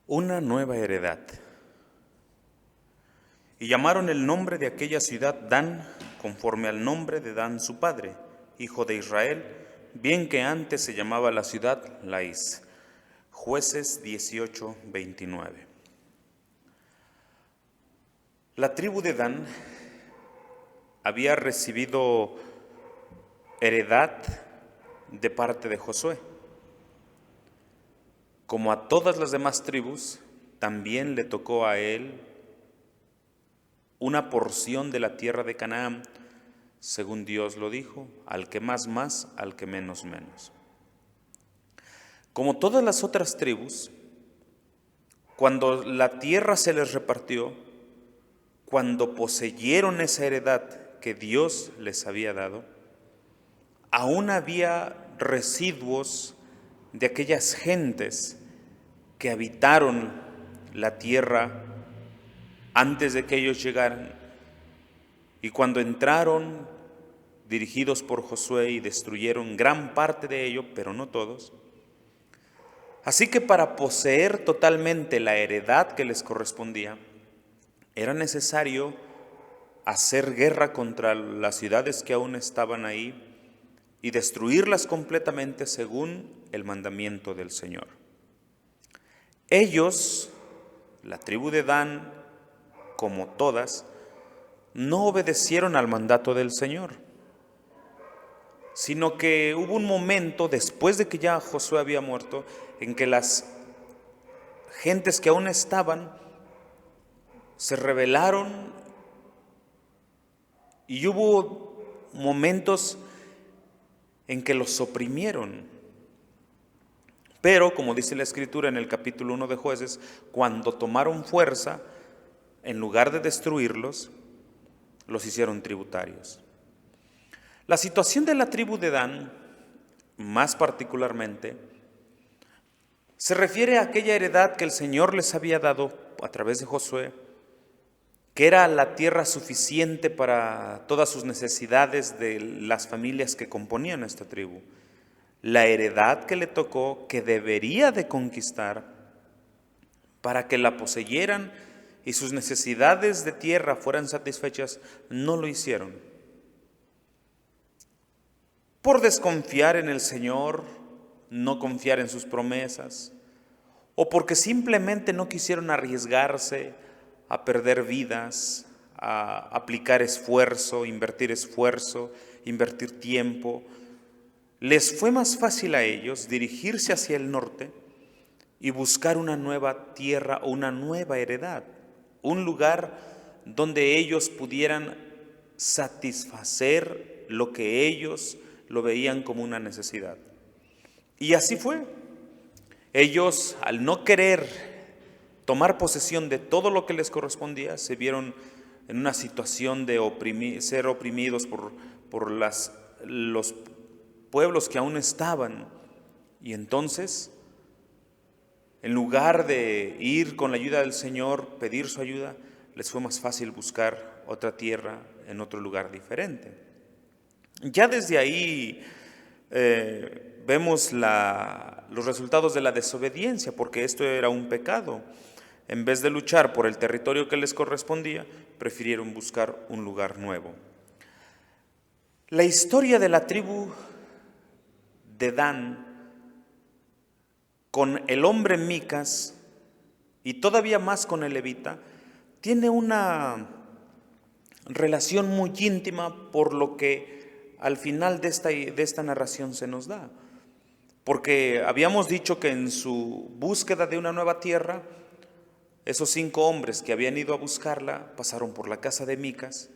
Una nueva heredad. Y llamaron el nombre de aquella ciudad Dan, conforme al nombre de Dan su padre, hijo de Israel, bien que antes se llamaba la ciudad Lais. Jueces 18:29. La tribu de Dan había recibido heredad de parte de Josué. Como a todas las demás tribus, también le tocó a él una porción de la tierra de Canaán, según Dios lo dijo, al que más, al que menos, menos. Como todas las otras tribus, cuando la tierra se les repartió, cuando poseyeron esa heredad que Dios les había dado, aún había residuos de aquellas gentes que habitaron la tierra antes de que ellos llegaran. Y cuando entraron, dirigidos por Josué, y destruyeron gran parte de ello, pero no todos. Así que para poseer totalmente la heredad que les correspondía, era necesario hacer guerra contra las ciudades que aún estaban ahí y destruirlas completamente según el mandamiento del Señor. Ellos, la tribu de Dan, como todas, no obedecieron al mandato del Señor, sino que hubo un momento después de que ya Josué había muerto, en que las gentes que aún estaban se rebelaron y hubo momentos en que los oprimieron. Pero, como dice la Escritura en el capítulo 1 de Jueces, cuando tomaron fuerza, en lugar de destruirlos, los hicieron tributarios. La situación de la tribu de Dan, más particularmente, se refiere a aquella heredad que el Señor les había dado a través de Josué, que era la tierra suficiente para todas sus necesidades de las familias que componían esta tribu. La heredad que le tocó, que debería de conquistar para que la poseyeran y sus necesidades de tierra fueran satisfechas, no lo hicieron. Por desconfiar en el Señor, no confiar en sus promesas, o porque simplemente no quisieron arriesgarse a perder vidas, a aplicar esfuerzo, invertir tiempo. Les fue más fácil a ellos dirigirse hacia el norte y buscar una nueva tierra o una nueva heredad, un lugar donde ellos pudieran satisfacer lo que ellos lo veían como una necesidad. Y así fue. Ellos, al no querer tomar posesión de todo lo que les correspondía, se vieron en una situación de ser oprimidos por los pueblos que aún estaban. Y entonces, en lugar de ir con la ayuda del Señor, pedir su ayuda, les fue más fácil buscar otra tierra en otro lugar diferente. Ya desde ahí vemos los resultados de la desobediencia, porque esto era un pecado. En vez de luchar por el territorio que les correspondía, prefirieron buscar un lugar nuevo. La historia de la tribu de Dan con el hombre Micas y todavía más con el levita tiene una relación muy íntima, por lo que al final de esta narración se nos da. Porque habíamos dicho que en su búsqueda de una nueva tierra, esos 5 hombres que habían ido a buscarla pasaron por la casa de Micas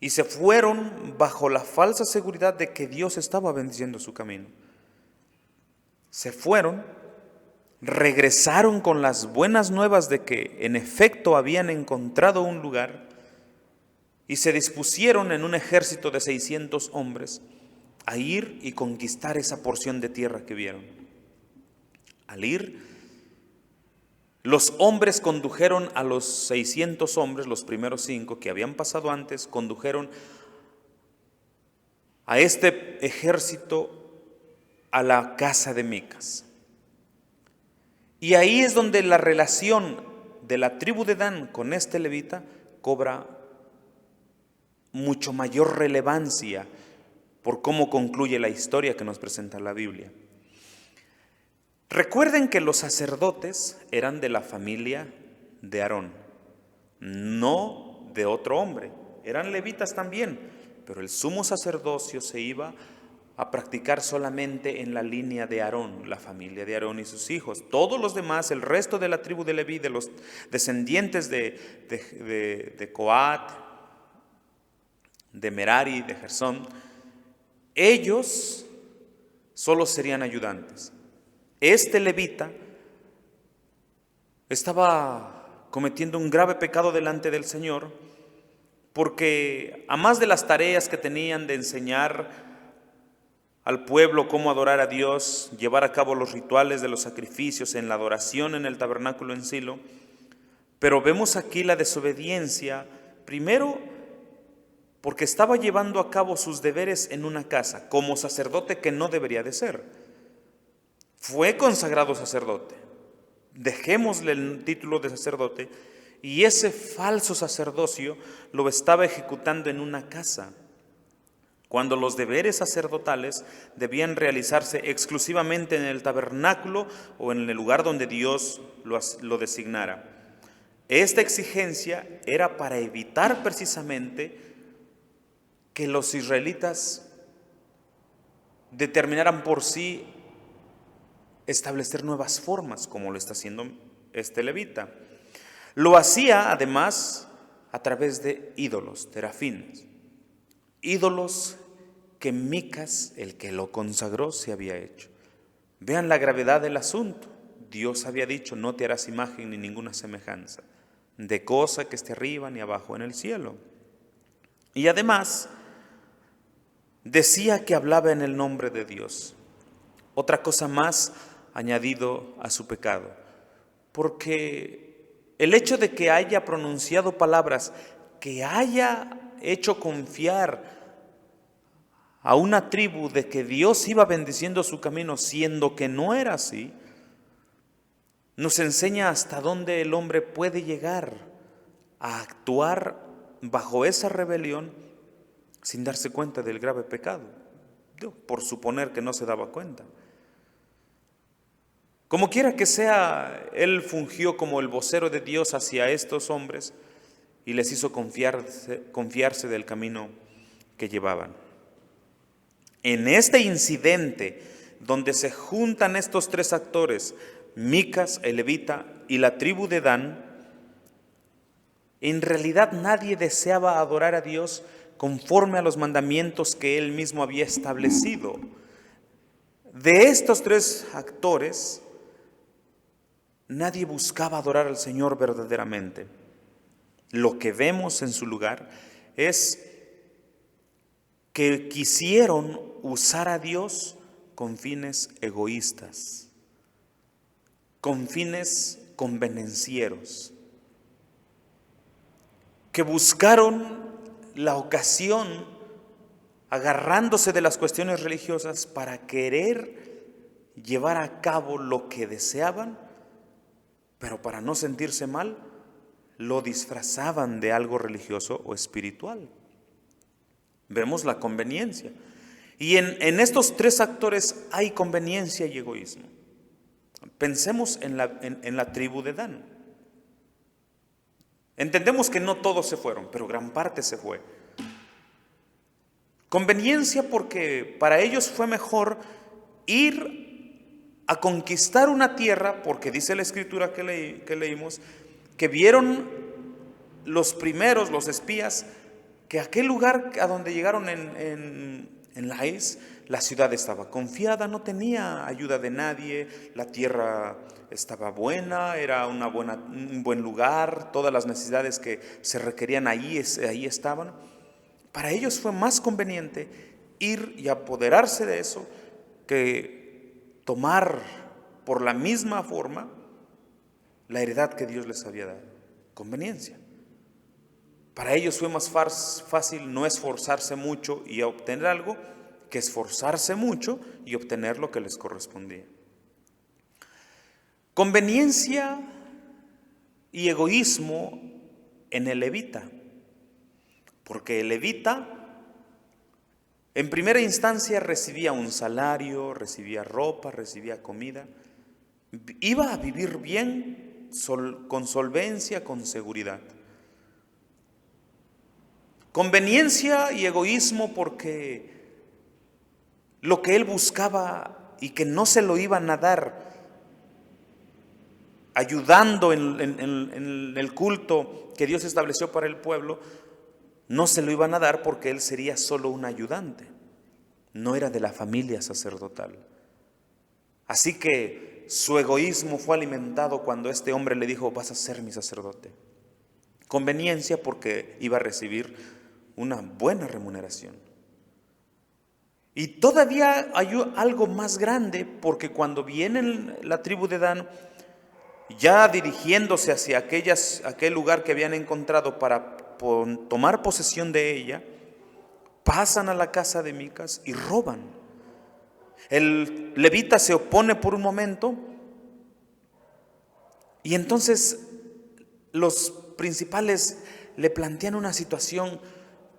y se fueron bajo la falsa seguridad de que Dios estaba bendiciendo su camino. Se fueron, regresaron con las buenas nuevas de que en efecto habían encontrado un lugar y se dispusieron en un ejército de 600 hombres a ir y conquistar esa porción de tierra que vieron. Al ir, los hombres condujeron a los 600 hombres, los primeros 5 que habían pasado antes, condujeron a este ejército a la casa de Micas. Y ahí es donde la relación de la tribu de Dan con este levita cobra mucho mayor relevancia por cómo concluye la historia que nos presenta la Biblia. Recuerden que los sacerdotes eran de la familia de Aarón, no de otro hombre. Eran levitas también, pero el sumo sacerdocio se iba a practicar solamente en la línea de Aarón, la familia de Aarón y sus hijos. Todos los demás, el resto de la tribu de Leví, de los descendientes de Coat, de Merari, de Gersón, ellos solo serían ayudantes. Este levita estaba cometiendo un grave pecado delante del Señor, porque a más de las tareas que tenían de enseñar al pueblo cómo adorar a Dios, llevar a cabo los rituales de los sacrificios en la adoración en el tabernáculo en Silo, pero vemos aquí la desobediencia, primero porque estaba llevando a cabo sus deberes en una casa, como sacerdote que no debería de ser. Fue consagrado sacerdote, dejémosle el título de sacerdote, y ese falso sacerdocio lo estaba ejecutando en una casa, cuando los deberes sacerdotales debían realizarse exclusivamente en el tabernáculo o en el lugar donde Dios lo designara. Esta exigencia era para evitar precisamente que los israelitas determinaran por sí establecer nuevas formas, como lo está haciendo este levita. Lo hacía además a través de ídolos, terafines, ídolos que Micas, el que lo consagró, se había hecho. Vean la gravedad del asunto. Dios había dicho: no te harás imagen ni ninguna semejanza de cosa que esté arriba ni abajo en el cielo. Y además decía que hablaba en el nombre de Dios. Otra cosa más añadido a su pecado, porque el hecho de que haya pronunciado palabras que haya hecho confiar a una tribu de que Dios iba bendiciendo su camino, siendo que no era así, nos enseña hasta dónde el hombre puede llegar a actuar bajo esa rebelión sin darse cuenta del grave pecado, por suponer que no se daba cuenta. Como quiera que sea, él fungió como el vocero de Dios hacia estos hombres y les hizo confiarse del camino que llevaban. En este incidente donde se juntan estos tres actores, Micas, el levita y la tribu de Dan, en realidad nadie deseaba adorar a Dios conforme a los mandamientos que él mismo había establecido. De estos tres actores, nadie buscaba adorar al Señor verdaderamente. Lo que vemos en su lugar es que quisieron usar a Dios con fines egoístas, con fines convenencieros, que buscaron la ocasión agarrándose de las cuestiones religiosas para querer llevar a cabo lo que deseaban, pero para no sentirse mal, lo disfrazaban de algo religioso o espiritual. Vemos la conveniencia. Y en estos tres actores hay conveniencia y egoísmo. Pensemos en la tribu de Dan. Entendemos que no todos se fueron, pero gran parte se fue. Conveniencia porque para ellos fue mejor ir a conquistar una tierra, porque dice la escritura que leímos, que vieron los primeros, los espías, que aquel lugar a donde llegaron en Lais, la ciudad estaba confiada, no tenía ayuda de nadie, la tierra estaba buena, era un buen lugar, todas las necesidades que se requerían ahí estaban. Para ellos fue más conveniente ir y apoderarse de eso que tomar por la misma forma la heredad que Dios les había dado. Conveniencia. Para ellos fue más fácil no esforzarse mucho y obtener algo que esforzarse mucho y obtener lo que les correspondía. Conveniencia y egoísmo en el levita, porque el levita en primera instancia recibía un salario, recibía ropa, recibía comida, iba a vivir bien, con solvencia, con seguridad. Conveniencia y egoísmo porque lo que él buscaba y que no se lo iban a dar, ayudando en el culto que Dios estableció para el pueblo, no se lo iban a dar porque él sería solo un ayudante, no era de la familia sacerdotal. Así que su egoísmo fue alimentado cuando este hombre le dijo: vas a ser mi sacerdote. Conveniencia porque iba a recibir una buena remuneración. Y todavía hay algo más grande, porque cuando viene la tribu de Dan, ya dirigiéndose hacia aquel lugar que habían encontrado para tomar posesión de ella, pasan a la casa de Micas y roban. El levita se opone por un momento y entonces los principales le plantean una situación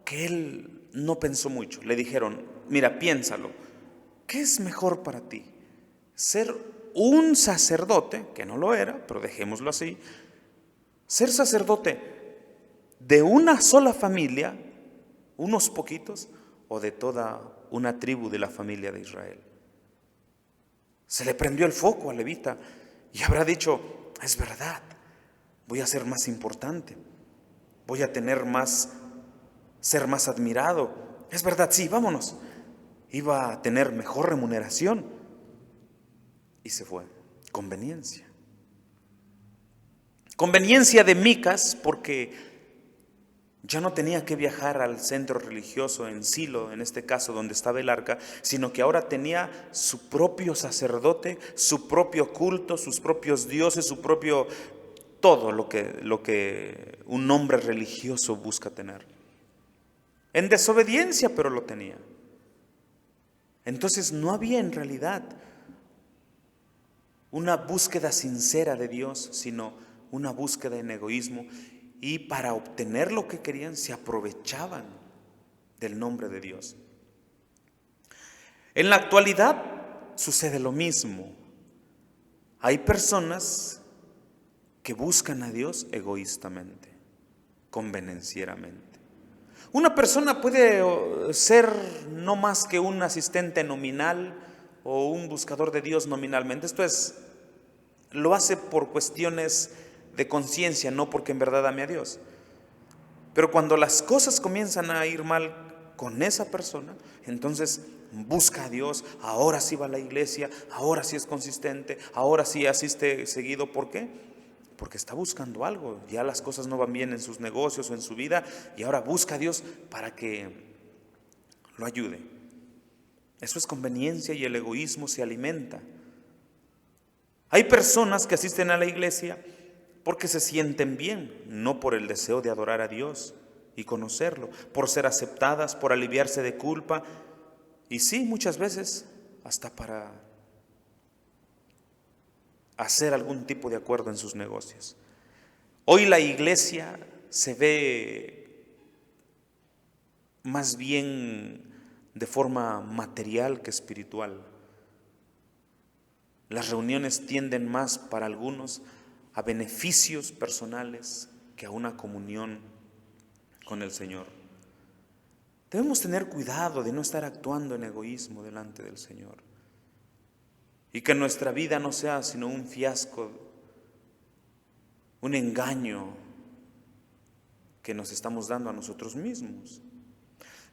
que él no pensó mucho. Le dijeron: mira, piénsalo, ¿qué es mejor para ti? ¿Ser un sacerdote, que no lo era, pero dejémoslo así, ser sacerdote de una sola familia, unos poquitos, o de toda una tribu de la familia de Israel? Se le prendió el foco al levita y habrá dicho: es verdad, voy a ser más importante, voy a ser más admirado. Es verdad, sí, vámonos. Iba a tener mejor remuneración. Y se fue. Conveniencia. Conveniencia de Micas porque ya no tenía que viajar al centro religioso en Silo, en este caso donde estaba el arca, sino que ahora tenía su propio sacerdote, su propio culto, sus propios dioses, su propio todo lo que un hombre religioso busca tener. En desobediencia, pero lo tenía. Entonces no había en realidad una búsqueda sincera de Dios, sino una búsqueda en egoísmo, y para obtener lo que querían se aprovechaban del nombre de Dios. En la actualidad sucede lo mismo. Hay personas que buscan a Dios egoístamente, convenencieramente. Una persona puede ser no más que un asistente nominal o un buscador de Dios nominalmente. Lo hace por cuestiones de conciencia, no porque en verdad ame a Dios. Pero cuando las cosas comienzan a ir mal con esa persona, entonces busca a Dios, ahora sí va a la iglesia, ahora sí es consistente, ahora sí asiste seguido. ¿Por qué? Porque está buscando algo, ya las cosas no van bien en sus negocios o en su vida, y ahora busca a Dios para que lo ayude. Eso es conveniencia y el egoísmo se alimenta. Hay personas que asisten a la iglesia porque se sienten bien, no por el deseo de adorar a Dios y conocerlo, por ser aceptadas, por aliviarse de culpa, y sí, muchas veces hasta para hacer algún tipo de acuerdo en sus negocios. Hoy la iglesia se ve más bien de forma material que espiritual. Las reuniones tienden más para algunos a beneficios personales que a una comunión con el Señor. Debemos tener cuidado de no estar actuando en egoísmo delante del Señor, y que nuestra vida no sea sino un fiasco, un engaño que nos estamos dando a nosotros mismos.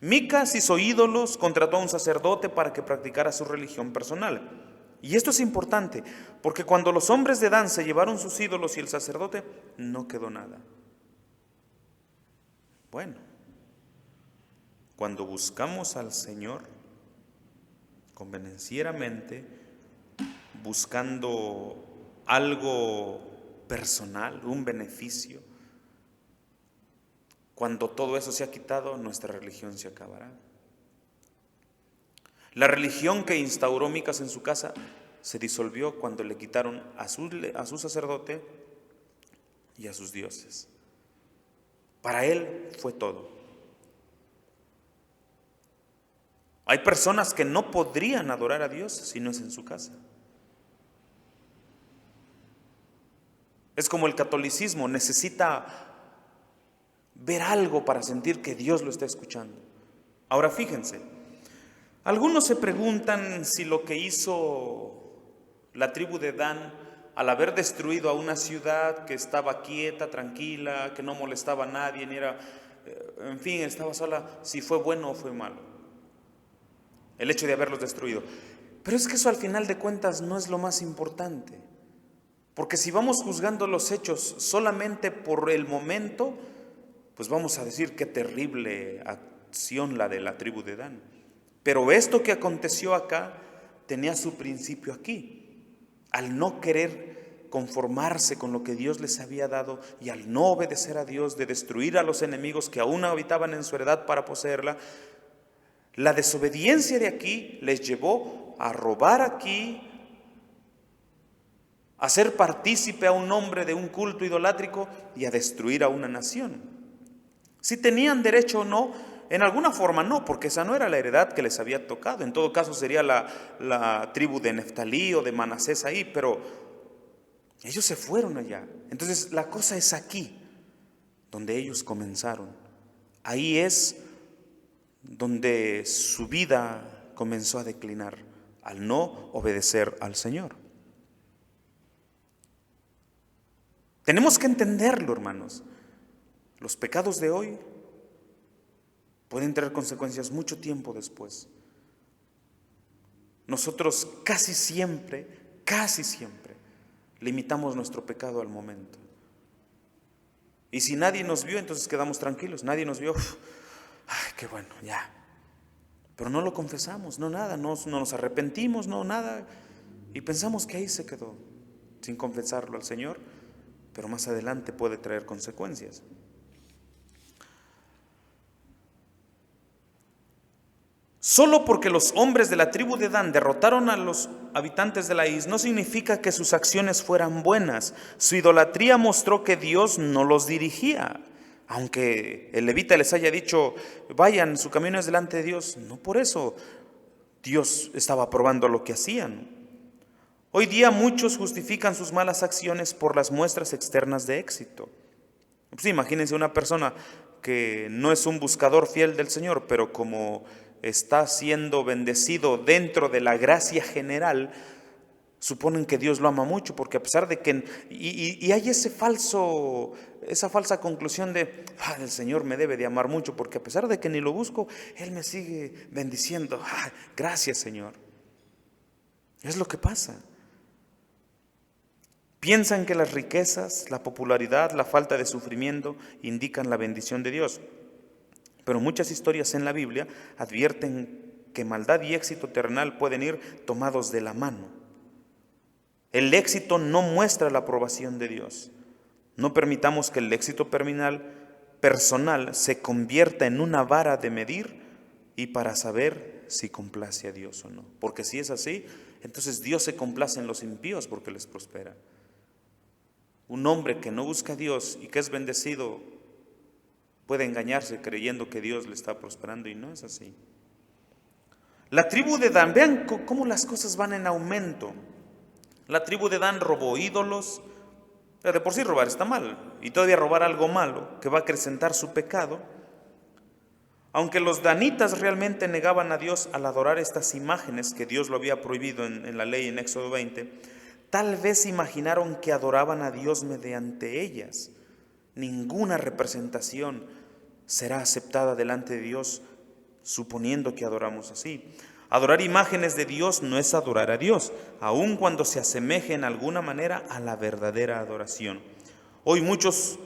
Micas hizo ídolos, contrató a un sacerdote para que practicara su religión personal. Y esto es importante, porque cuando los hombres de Dan se llevaron sus ídolos y el sacerdote, no quedó nada. Bueno, cuando buscamos al Señor convenencieramente, buscando algo personal, un beneficio, cuando todo eso se ha quitado, nuestra religión se acabará. La religión que instauró Micas en su casa se disolvió cuando le quitaron a su sacerdote y a sus dioses. Para él fue todo. Hay personas que no podrían adorar a Dios si no es en su casa. Es como el catolicismo, necesita ver algo para sentir que Dios lo está escuchando. Ahora fíjense, algunos se preguntan si lo que hizo la tribu de Dan al haber destruido a una ciudad que estaba quieta, tranquila, que no molestaba a nadie, ni era, en fin, estaba sola, si fue bueno o fue malo, el hecho de haberlos destruido. Pero es que eso al final de cuentas no es lo más importante, porque si vamos juzgando los hechos solamente por el momento, pues vamos a decir qué terrible acción la de la tribu de Dan. Pero esto que aconteció acá tenía su principio aquí. Al no querer conformarse con lo que Dios les había dado y al no obedecer a Dios, de destruir a los enemigos que aún habitaban en su heredad para poseerla, la desobediencia de aquí les llevó a robar aquí, a ser partícipe a un hombre de un culto idolátrico y a destruir a una nación. Si tenían derecho o no, en alguna forma no, porque esa no era la heredad que les había tocado. En todo caso sería la tribu de Neftalí o de Manasés ahí, pero ellos se fueron allá. Entonces la cosa es aquí, donde ellos comenzaron. Ahí es donde su vida comenzó a declinar, al no obedecer al Señor. Tenemos que entenderlo, hermanos. Los pecados de hoy pueden tener consecuencias mucho tiempo después. Nosotros casi siempre, limitamos nuestro pecado al momento. Y si nadie nos vio, entonces quedamos tranquilos. Nadie nos vio, ay, qué bueno, ya. Pero no lo confesamos, no nada, no nos arrepentimos, no nada. Y pensamos que ahí se quedó, sin confesarlo al Señor, pero más adelante puede traer consecuencias. Solo porque los hombres de la tribu de Dan derrotaron a los habitantes de Laís no significa que sus acciones fueran buenas. Su idolatría mostró que Dios no los dirigía. Aunque el levita les haya dicho, vayan, su camino es delante de Dios, no por eso Dios estaba aprobando lo que hacían. Hoy día muchos justifican sus malas acciones por las muestras externas de éxito. Pues imagínense una persona que no es un buscador fiel del Señor, pero como está siendo bendecido dentro de la gracia general, suponen que Dios lo ama mucho, porque a pesar de que, y hay esa falsa conclusión de, el Señor me debe de amar mucho, porque a pesar de que ni lo busco, Él me sigue bendiciendo. Gracias, Señor. Es lo que pasa. Piensan que las riquezas, la popularidad, la falta de sufrimiento indican la bendición de Dios. Pero muchas historias en la Biblia advierten que maldad y éxito terrenal pueden ir tomados de la mano. El éxito no muestra la aprobación de Dios. No permitamos que el éxito personal se convierta en una vara de medir y para saber si complace a Dios o no. Porque si es así, entonces Dios se complace en los impíos porque les prospera. Un hombre que no busca a Dios y que es bendecido puede engañarse creyendo que Dios le está prosperando y no es así. La tribu de Dan, vean cómo las cosas van en aumento. La tribu de Dan robó ídolos. De por sí robar está mal, y todavía robar algo malo que va a acrecentar su pecado. Aunque los danitas realmente negaban a Dios al adorar estas imágenes que Dios lo había prohibido en la ley en Éxodo 20, tal vez imaginaron que adoraban a Dios mediante ellas. Ninguna representación será aceptada delante de Dios suponiendo que adoramos así. Adorar imágenes de Dios no es adorar a Dios, aun cuando se asemeje en alguna manera a la verdadera adoración. Hoy muchas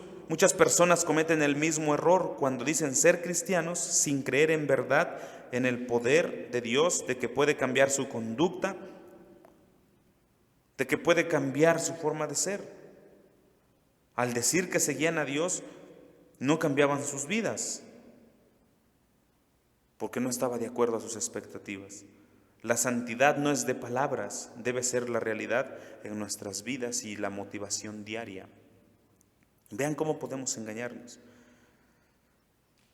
personas cometen el mismo error cuando dicen ser cristianos sin creer en verdad en el poder de Dios, de que puede cambiar su conducta, de que puede cambiar su forma de ser. Al decir que seguían a Dios, no cambiaban sus vidas, porque no estaba de acuerdo a sus expectativas. La santidad no es de palabras, debe ser la realidad en nuestras vidas y la motivación diaria. Vean cómo podemos engañarnos.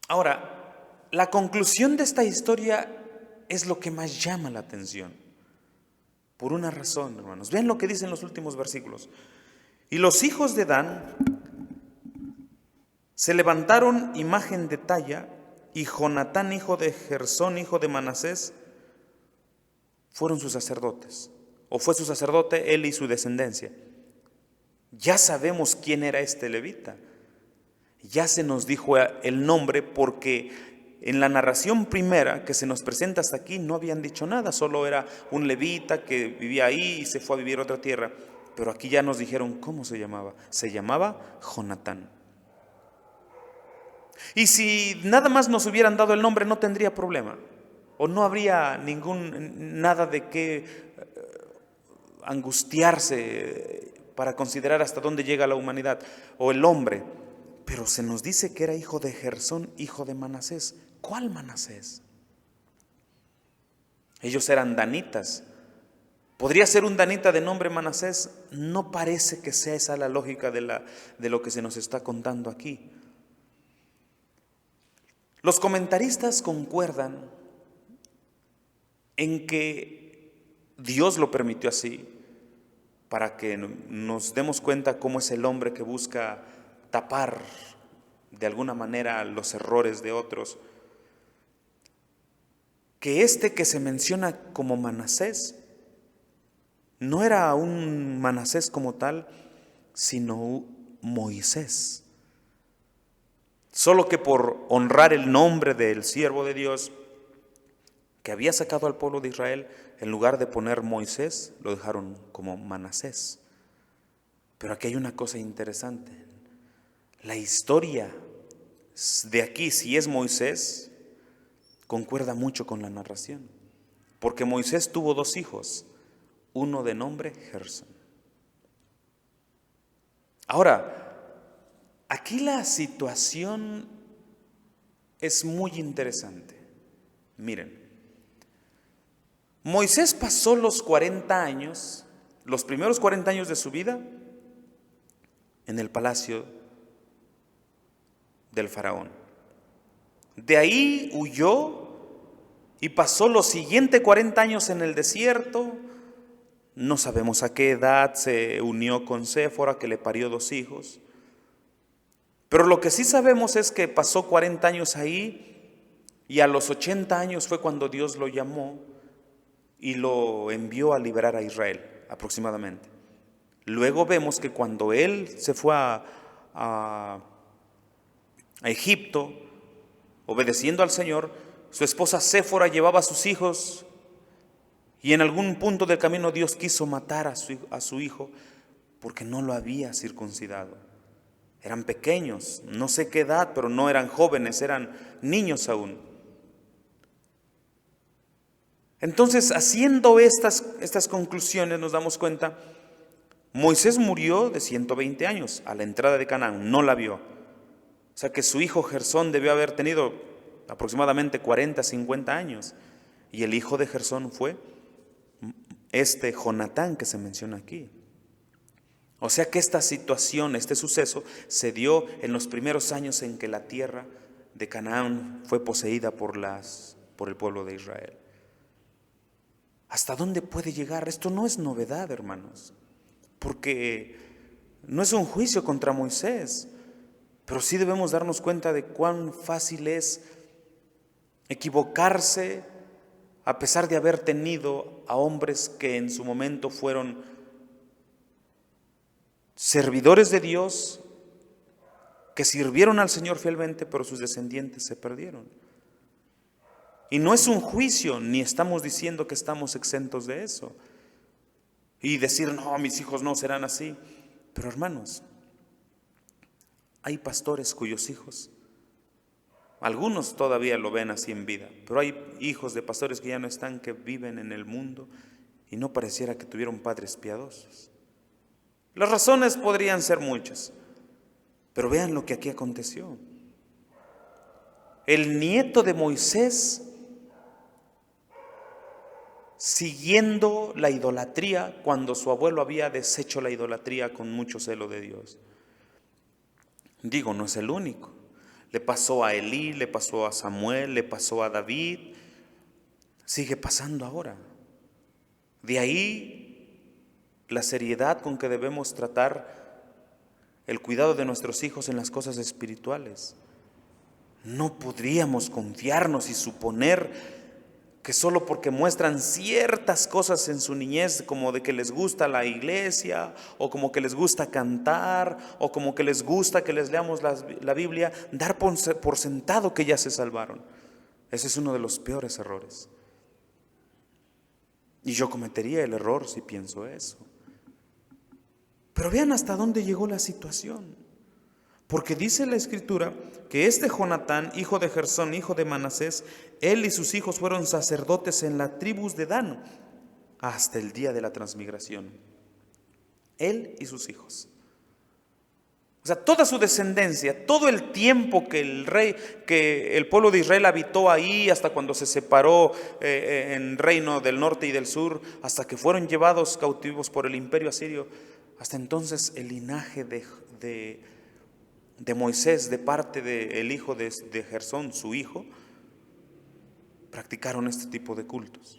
Ahora, la conclusión de esta historia es lo que más llama la atención. Por una razón, hermanos. Vean lo que dicen los últimos versículos. Y los hijos de Dan se levantaron imagen de talla, y Jonatán, hijo de Gersón, hijo de Manasés, fueron sus sacerdotes, o fue su sacerdote él y su descendencia. Ya sabemos quién era este levita. Ya se nos dijo el nombre porque en la narración primera que se nos presenta hasta aquí no habían dicho nada, solo era un levita que vivía ahí y se fue a vivir a otra tierra. Pero aquí ya nos dijeron cómo se llamaba. Se llamaba Jonatán. Y si nada más nos hubieran dado el nombre no tendría problema. O no habría nada de qué angustiarse para considerar hasta dónde llega la humanidad o el hombre. Pero se nos dice que era hijo de Gersón, hijo de Manasés. ¿Cuál Manasés? Ellos eran danitas. ¿Podría ser un danita de nombre Manasés? No parece que sea esa la lógica de lo que se nos está contando aquí. Los comentaristas concuerdan en que Dios lo permitió así, para que nos demos cuenta cómo es el hombre que busca tapar de alguna manera los errores de otros. Que este que se menciona como Manasés no era un Manasés como tal, sino Moisés. Solo que por honrar el nombre del siervo de Dios que había sacado al pueblo de Israel, en lugar de poner Moisés, lo dejaron como Manasés. Pero aquí hay una cosa interesante. La historia de aquí, si es Moisés, concuerda mucho con la narración. Porque Moisés tuvo 2 hijos, uno de nombre Gersón. Ahora, aquí la situación es muy interesante. Miren, Moisés pasó los 40 años, los primeros 40 años de su vida, en el palacio del faraón. De ahí huyó y pasó los siguientes 40 años en el desierto. No sabemos a qué edad se unió con Séfora, que le parió 2 hijos. Pero lo que sí sabemos es que pasó 40 años ahí y a los 80 años fue cuando Dios lo llamó y lo envió a liberar a Israel, aproximadamente. Luego vemos que cuando él se fue a Egipto, obedeciendo al Señor, su esposa Séfora llevaba a sus hijos y en algún punto del camino Dios quiso matar a su hijo porque no lo había circuncidado. Eran pequeños, no sé qué edad, pero no eran jóvenes, eran niños aún. Entonces, haciendo estas conclusiones, nos damos cuenta, Moisés murió de 120 años a la entrada de Canaán, no la vio. O sea que su hijo Gersón debió haber tenido aproximadamente 40, 50 años. Y el hijo de Gersón fue Jonatán que se menciona aquí. O sea que esta situación, este suceso, se dio en los primeros años en que la tierra de Canaán fue poseída por el pueblo de Israel. ¿Hasta dónde puede llegar? Esto no es novedad, hermanos, porque no es un juicio contra Moisés, pero sí debemos darnos cuenta de cuán fácil es equivocarse a pesar de haber tenido a hombres que en su momento fueron servidores de Dios, que sirvieron al Señor fielmente, pero sus descendientes se perdieron. Y no es un juicio, ni estamos diciendo que estamos exentos de eso. Y decir, no, mis hijos no serán así. Pero hermanos, hay pastores cuyos hijos, algunos todavía lo ven así en vida, pero hay hijos de pastores que ya no están, que viven en el mundo y no pareciera que tuvieron padres piadosos. Las razones podrían ser muchas, pero vean lo que aquí aconteció. El nieto de Moisés siguiendo la idolatría cuando su abuelo había deshecho la idolatría con mucho celo de Dios. Digo, no es el único. Le pasó a Elí, le pasó a Samuel, le pasó a David, sigue pasando ahora. De ahí la seriedad con que debemos tratar el cuidado de nuestros hijos en las cosas espirituales. No podríamos confiarnos y suponer que solo porque muestran ciertas cosas en su niñez, como de que les gusta la iglesia, o como que les gusta cantar, o como que les gusta que les leamos la Biblia, dar por sentado que ya se salvaron. Ese es uno de los peores errores. Y yo cometería el error si pienso eso. Pero vean hasta dónde llegó la situación. Porque dice la Escritura que este Jonatán, hijo de Gersón, hijo de Manasés, él y sus hijos fueron sacerdotes en la tribu de Dan hasta el día de la transmigración. Él y sus hijos. O sea, toda su descendencia, todo el tiempo que el pueblo de Israel habitó ahí, hasta cuando se separó en reino del norte y del sur, hasta que fueron llevados cautivos por el imperio asirio, hasta entonces el linaje de Moisés, de parte del hijo de Gersón, su hijo, practicaron este tipo de cultos.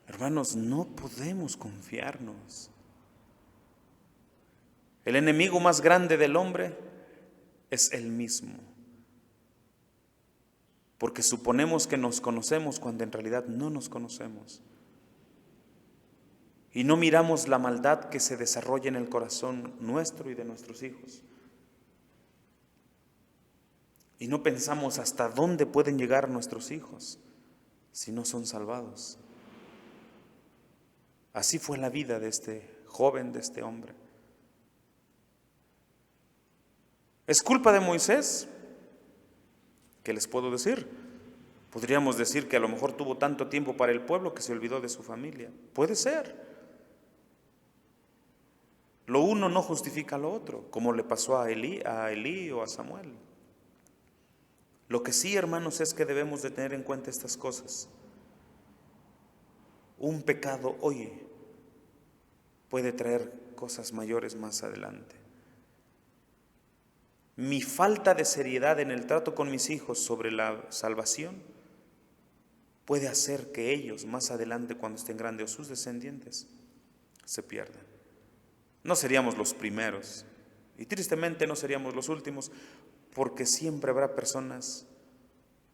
Hermanos, no podemos confiarnos. El enemigo más grande del hombre es él mismo, porque suponemos que nos conocemos cuando en realidad no nos conocemos. Y no miramos la maldad que se desarrolla en el corazón nuestro y de nuestros hijos. Y no pensamos hasta dónde pueden llegar nuestros hijos si no son salvados. Así fue la vida de este joven, de este hombre. ¿Es culpa de Moisés? ¿Qué les puedo decir? Podríamos decir que a lo mejor tuvo tanto tiempo para el pueblo que se olvidó de su familia. Puede ser. Lo uno no justifica lo otro, como le pasó a Elí o a Samuel. Lo que sí, hermanos, es que debemos de tener en cuenta estas cosas. Un pecado hoy puede traer cosas mayores más adelante. Mi falta de seriedad en el trato con mis hijos sobre la salvación puede hacer que ellos más adelante, cuando estén grandes, o sus descendientes, se pierdan. No seríamos los primeros y tristemente no seríamos los últimos, porque siempre habrá personas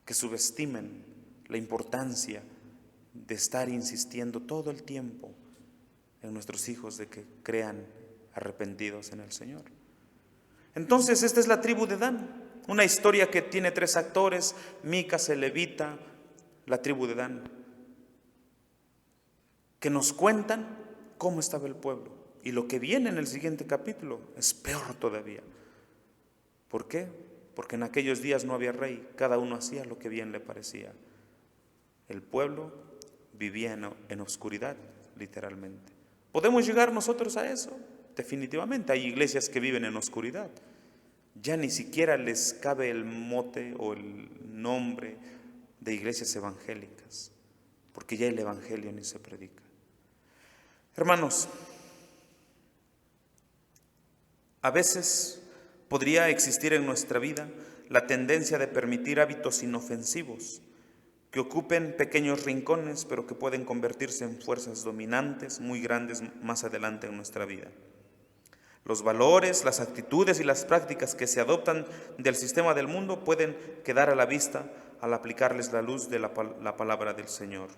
que subestimen la importancia de estar insistiendo todo el tiempo en nuestros hijos de que crean arrepentidos en el Señor. Entonces esta es la tribu de Dan, una historia que tiene 3 actores: Micas, el levita, la tribu de Dan, que nos cuentan cómo estaba el pueblo. Y lo que viene en el siguiente capítulo es peor todavía. ¿Por qué? Porque en aquellos días no había rey, cada uno hacía lo que bien le parecía. El pueblo vivía en oscuridad, literalmente. ¿Podemos llegar nosotros a eso? Definitivamente, hay iglesias que viven en oscuridad. Ya ni siquiera les cabe el mote o el nombre de iglesias evangélicas, porque ya el evangelio ni se predica. Hermanos, a veces podría existir en nuestra vida la tendencia de permitir hábitos inofensivos que ocupen pequeños rincones, pero que pueden convertirse en fuerzas dominantes muy grandes más adelante en nuestra vida. Los valores, las actitudes y las prácticas que se adoptan del sistema del mundo pueden quedar a la vista al aplicarles la luz de la palabra del Señor.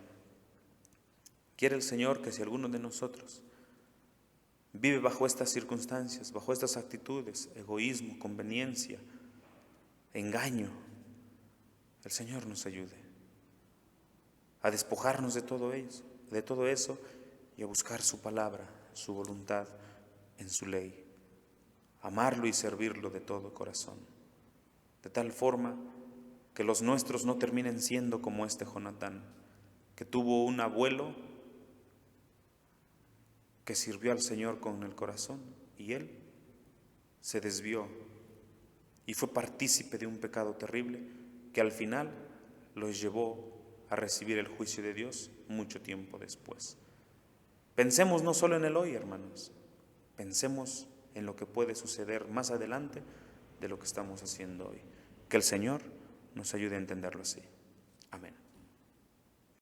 Quiere el Señor que si alguno de nosotros vive bajo estas circunstancias, bajo estas actitudes, egoísmo, conveniencia, engaño, el Señor nos ayude a despojarnos de todo eso y a buscar su palabra, su voluntad en su ley, amarlo y servirlo de todo corazón, de tal forma que los nuestros no terminen siendo como este Jonatán, que tuvo un abuelo que sirvió al Señor con el corazón y él se desvió y fue partícipe de un pecado terrible que al final los llevó a recibir el juicio de Dios mucho tiempo después. Pensemos no solo en el hoy, hermanos, pensemos en lo que puede suceder más adelante de lo que estamos haciendo hoy. Que el Señor nos ayude a entenderlo así. Amén.